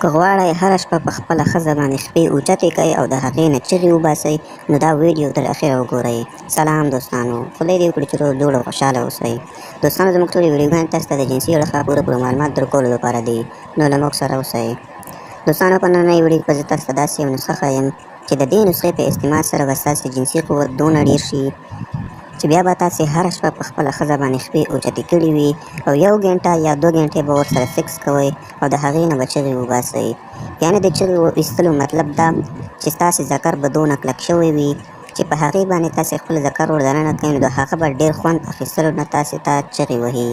که غواړئ هره شپه په خپله ښځه باندې خپې اوچتې کئ او د هغې نه چغې وباسئ نو دا ویډیو تر اخره وګورئ. سلام دوستانو، خدای دې وکړي چې روغ جوړ او خوشحاله اوسئ. دوستانو، زموږ ټولې ویډیوګانې تاسو ته د جنسي اړخه پوره معلومات درکولو لپاره دي، نو له موږ سره اوسئ. دوستانو، په نننۍ ویډیو کې زه تاسو ته داسې یو نسخه ښیم چې د دې نسخې په استعمال سره به ستاسې جنسي قوت دونه ډېر شي چې بیا به تاسې هره شپه په خپله ښځه باندې خپې اوچتې کړې وي او 1 ګنټه یا 2 ګنټې به ورسره سیکس کوئ او د هغې نه به چغې وباسئ. یعنې د چغې ایستلو مطلب دا چې ستاسې ذکر به دونه کلک شوی وي چې په هغې باندې تاسې خپل ذکر ور دننه کوئ نو د هغه به ډېر خوند اخیستلو نه تاسې ته چغې وهي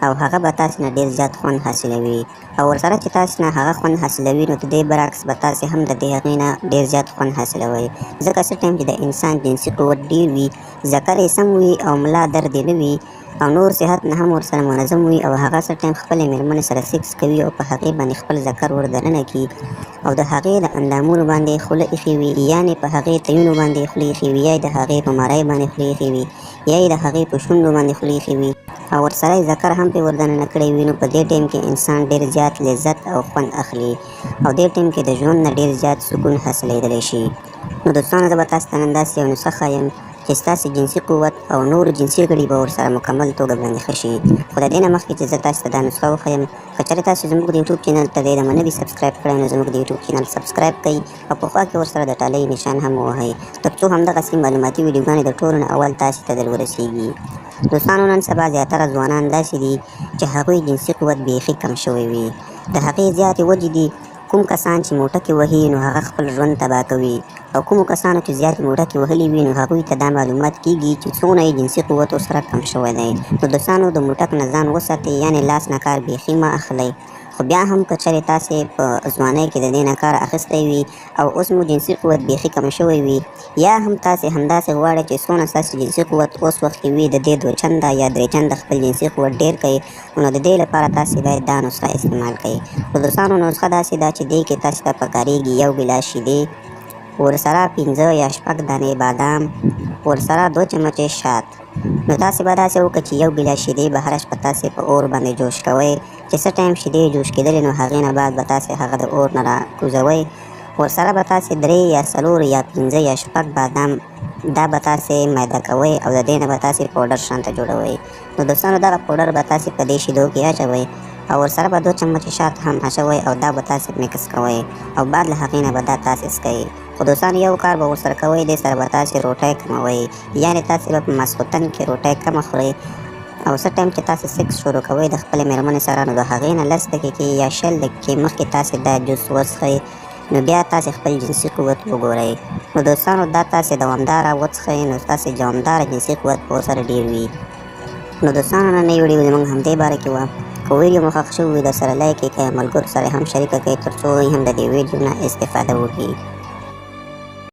او هغه به تاسې نه ډېر زیات خوند حاصلوي، او ورسره چې تاسې نه هغه خوند حاصلوي نو د دې برعکس به تاسې هم د دې هغې نه ډېر زیات خوند حاصلوئ. ځکه څه ټایم چې د انسان جنسي قوت ډېر وي، ذکر یې سم وي او ملا درد یې نه وي او نور صحت نه هم ورسره منظم وي او هغه څه ټایم خپلې مېرمنې سره سیکس کوي او په هغې باندې خپل ذکر ور دننه کي او د هغې د اندامونو باندې خوله ایښې وي، یعنې په هغې تیونو باندې خوله ایښې وي، یا یې د هغې په مرۍ باندې خوله ایښې وي، یا یې د هغې په شونډو باندې خوله ایښې وي او ورسره یې ذکر هم پرې ور دننه کړی وي، نو په دې ټایم کې انسان ډېر زیات لذت او خوند اخلي او دې ټایم کې د ژوند نه ډېر زیات سکون حاصلېدلی شي. نو دوستانو، زه به تاسو ته نن داسې یو نسخه ښیم چې ستاسې جنسي قوت او نور جنسي غړي به ورسره مکمل توګه باندې ښه شي. خو د دې نه مخکې چې زه تاسو ته دا نسخه وښیم، که چېرې تاسو زموږ د یوټیوب چینل ته دمه نه وي سبسکرایب کړی نو زموږ د یوټیوب چینل سبسکرایب کړئ او په خوا کې ورسره د ټالۍ نشان هم ووهئ تر څو همدغسې معلوماتي ویډیوګانې د ټولو نه اول تاسې ته در ورسیږي. دوستانو، نن سبا زیاتره ځوانان داسې دي چې هغوی جنسي قوت بیخي کم شوی وي. د هغې زیاتې وجې دي. کوم کسان چې موټکې وهي نو هغه خپل ژوند تباه کوي او کومو کسانو چې زیاتې موټکې وهلي وي نو هغوی ته دا معلومات کیږي چې څومره یې جنسي قوت ورسره کم شوی دی. نو دوستانو، د موټک نه ځان وساتئ، یعنې لاس نه کار بیخي مه اخلئ. خو بیا هم که چېرې تاسې په ځوانۍ کې د دې نه کار اخیستی وي او اوس مو جنسي قوت بیخي کم شوی وي، یا هم تاسې همداسې غواړئ چې څونه ستاسې جنسي قوت اوس وخت کې وي د دې 2 چنده یا 3 چنده خپل جنسي قوت ډېر کړئ، نو د دې لپاره تاسې باید دا نسخه استعمال کړئ. خو دوستانو، نسخه داسې ده چې دې کې تاسې ته پکارېږي 1 ګیلاس شیدې، ورسره 5 یا 6 دانې بادام، ورسره 2 چمچې شات. نو تاسې به داسې وکړئ چې 1 ګیلاس شیدې به هره شپه تاسې په اور باندې جوش کوئ، چې څه ټایم شیدې جوش کېدلې نو هغې نه بعد به تاسې هغه د اور نه راکوزوئ. ورسره به تاسې 3 یا 4 یا 5 یا 6 بادام دا به تاسې میده کوئ او د دې نه به تاسې پوډر شانته جوړوئ. نو دوستانو، دغه پوډر به تاسې په دې شیدو کې اچوئ او ورسره به 2 چمچې شات هم اچوئ او دا به تاسې میکس کوئ او بعد له هغې نه به دا تاسې څکئ. خو دوستانو، یو کار به ورسره کوئ، دې سره به تاسې روټۍ کموئ، یعنې تاسې به په ماسخوتن کې روټۍ کمه خورئ او څه ټایم چې تاسې سیکس شروع کوئ د خپلې مېرمنې سره نو د هغې نه 10 دقیقې یا 20 دقیقې مخکې تاسې دا جوس وڅښئ، نو بیا تاسې خپل جنسي قوت وګورئ. نو دوستانو، دا تاسې دوامداره وڅښئ نو ستاسې دوامداره جنسي قوت به ورسره ډېر وي. نو دوستانو، نننۍ ویډیو زموږ همدې باره کې وه. که ویډیو مو خوښ شوی وي درسره لایک یې کړئ، ملګرو سره هم شریکه کړئ تر څو هغوی هم د دې ویډیو نه استفاده وکړي.